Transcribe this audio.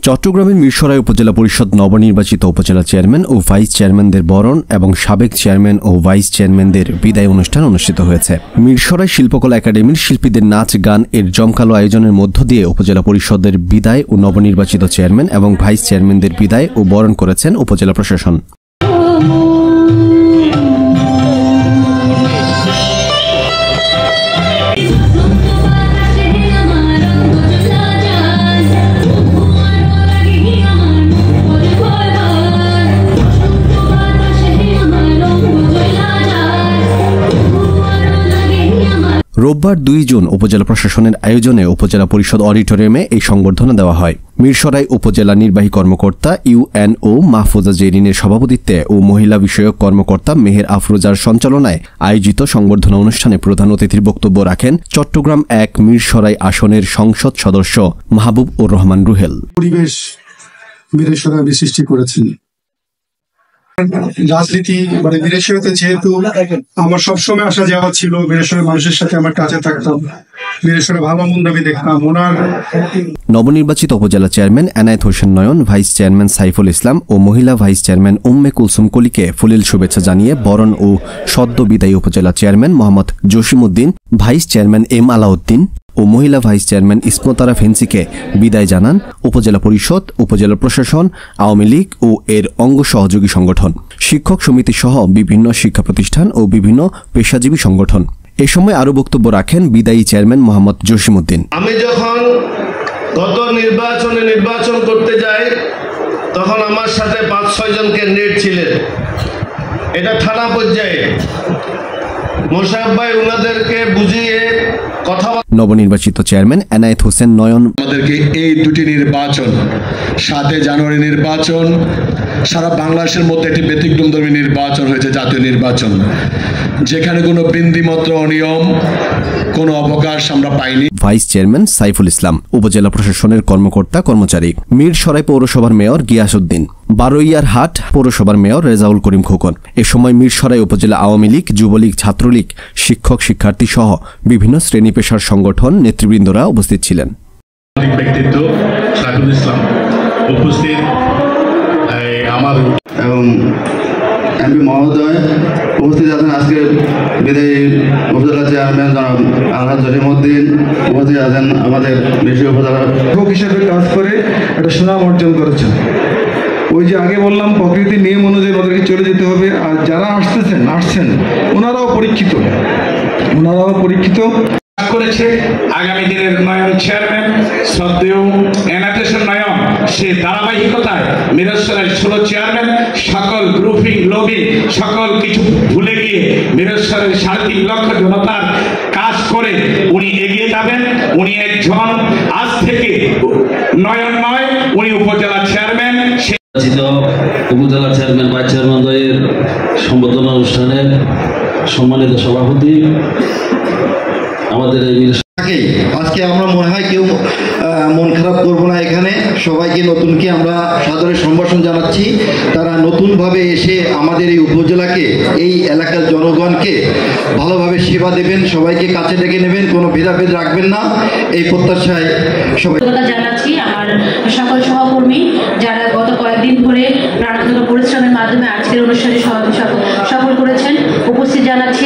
চট্টগ্রামের মিরসরাই উপজেলা পরিষদ নবনির্বাচিত উপজেলা চেয়ারম্যান ও ভাইস চেয়ারম্যানদের বরণ এবং সাবেক চেয়ারম্যান ও ভাইস চেয়ারম্যানদের বিদায় অনুষ্ঠান অনুষ্ঠিত হয়েছে। মিরসরাই শিল্পকলা একাডেমির শিল্পীদের নাচ গান এর জমকালো আয়োজনের মধ্য দিয়ে উপজেলা পরিষদের বিদায় ও নবনির্বাচিত চেয়ারম্যান এবং ভাইস চেয়ারম্যানদের বিদায় ও বরণ করেছেন উপজেলা প্রশাসন। রোববার 2 জুন উপজেলা প্রশাসনের আয়োজনে উপজেলা পরিষদ অডিটোরিয়ামে এই সংবর্ধনা দেওয়া হয়। মিরসরাই উপজেলা নির্বাহী কর্মকর্তা ইউএনও মাহফুজা জেরিনের সভাপতিত্বে ও মহিলা বিষয়ক কর্মকর্তা মেহের আফরোজার সঞ্চালনায় আয়োজিত সংবর্ধনা অনুষ্ঠানে প্রধান অতিথির বক্তব্য রাখেন চট্টগ্রাম 1 মিরসরাই আসনের সংসদ সদস্য মাহবুব উর রহমান রুহেল। পরিবেশ মিরসরাই সৃষ্টি করেছেন। রাজনীতি মানে মিরসরাইতে যেহেতু আমার সবসময় আসা যাওয়া ছিল, মিরসরাই মানুষের সাথে আমার কাছে থাকতাম, মিরসরাই ভালো মন্দ আমি দেখতাম। ওনার নবনির্বাচিত উপজেলা chairman Enayet Hossain Nayan, vice chairman Saiful Islam ও মহিলা ভাইস চেয়ারম্যান উম্মে কুলসুম কলিকে ফুলেল শুভেচ্ছা জানিয়ে বরণ ও সদ্য বিদায়ী উপজেলা chairman Mohammad Jasimuddin, vice chairman M Alauddin ও মহিলা ভাইস চেয়ারম্যান ইসমতারা ফেন্সিকে বিদায় জানান উপজেলা পরিষদ, উপজেলা প্রশাসন, আওয়ামী লীগ ও এর অঙ্গ সহযোগী সংগঠন, শিক্ষক সমিতি সহ বিভিন্ন শিক্ষা প্রতিষ্ঠান ও বিভিন্ন পেশাজীবী সংগঠন। এ সময় আরও বক্তব্য রাখেন বিদায়ী চেয়ারম্যান মোহাম্মদ জসিমউদ্দিন। আমি যখন গত নির্বাচন করতে যাই তখন আমার সাথে 5-6 জন ক্যান্ডিডেট ছিলেন। এটা থানা পর্যায়ে মোশাররফ ভাই ওনাদেরকে বুঝিয়ে কথা। নবনির্বাচিত চেয়ারম্যান এনায়েত হোসেন নয়ন আমাদেরকে এই দুটি নির্বাচন, 7 জানুয়ারি নির্বাচন সারা বাংলাদেশের মধ্যে একটি ব্যতিক্রমধর্মী নির্বাচন হয়েছে, জাতীয় নির্বাচন, যেখানে কোনো বিন্দুমাত্র অনিয়ম, কোনো অবকাশ আমরা পাইনি। ভাইস চেয়ারম্যান সাইফুল ইসলাম, উপজেলা প্রশাসনের কর্মকর্তা কর্মচারী, মিরসরাই পৌরসভার মেয়র গিয়াসউদ্দিন, বারৈয়ারহাট পৌরসভার মেয়র রেজাউল করিম খোকন। এ সময় মিরসরাই উপজেলা আওয়ামী লীগ, যুবলীগ, ছাত্রলীগ, শিক্ষক শিক্ষার্থী সহ বিভিন্ন শ্রেণী পেশার সংগঠন নেতৃবৃন্দরা উপস্থিত ছিলেন। ব্যক্তিত্ব সাইফুল ইসলাম উপস্থিত, আমার এবং এমপি মহোদয় উপস্থিত আছেন। আজকে বিদায়ী উপজেলা চেয়ারম্যান জনাব আলহাজ জসিমউদ্দিন উপস্থিত আছেন। আমাদের বেশি উপজেলা হিসেবে কাজ করে একটা সুনাম অর্জন করেছেন। ওই যে আগে বললাম প্রকৃতির নিয়ম অনুযায়ী ওদেরকে চলে যেতে হবে। আর যারা আসছেন ওনারাও পরীক্ষিত করেছে। আগামী দিনের নয়ন চেয়ারম্যান শ্রদ্ধেয় এনায়েত হোসেন নয়ন সে ধারাবাহিকতায় মিরসরাই 16 চেয়ারম্যান সকল গ্রুপিং লবি সকল কিছু ভুলে গিয়ে মিরসরাই 3.5 লক্ষ জনতার কাজ করে উনি এগিয়ে যাবেন। উনি একজন আজ থেকে নয়ন নয়, উনি উপজেলা চেয়ারম্যান। উপজেলা চেয়ারম্যান ভাইস চেয়ারম্যানদের সম্বর্ধনা অনুষ্ঠানে সম্মানিত সভাপতি আমাদের আজকে আমরা মনে হয় কেউ মন খারাপ করব না। এখানে সবাইকে নতুনকে আমরা সাদরে সম্ভাষণ জানাচ্ছি। তারা নতুনভাবে এসে আমাদের এই উপজেলাকে, এই এলাকার জনগণকে ভালোভাবে সেবা দেবেন, সবাইকে কাছে ডেকে নেবেন, কোনো ভেদাভেদ রাখবেন না, এই প্রত্যাশায় সবাই জানাচ্ছি। আমার সকল সহকর্মী যারা গত কয়েকদিন ধরে প্রাণান্তক পরিশ্রমের মাধ্যমে আজকের অনুষ্ঠানে সফল করেছেন, উপস্থিত জানাচ্ছি।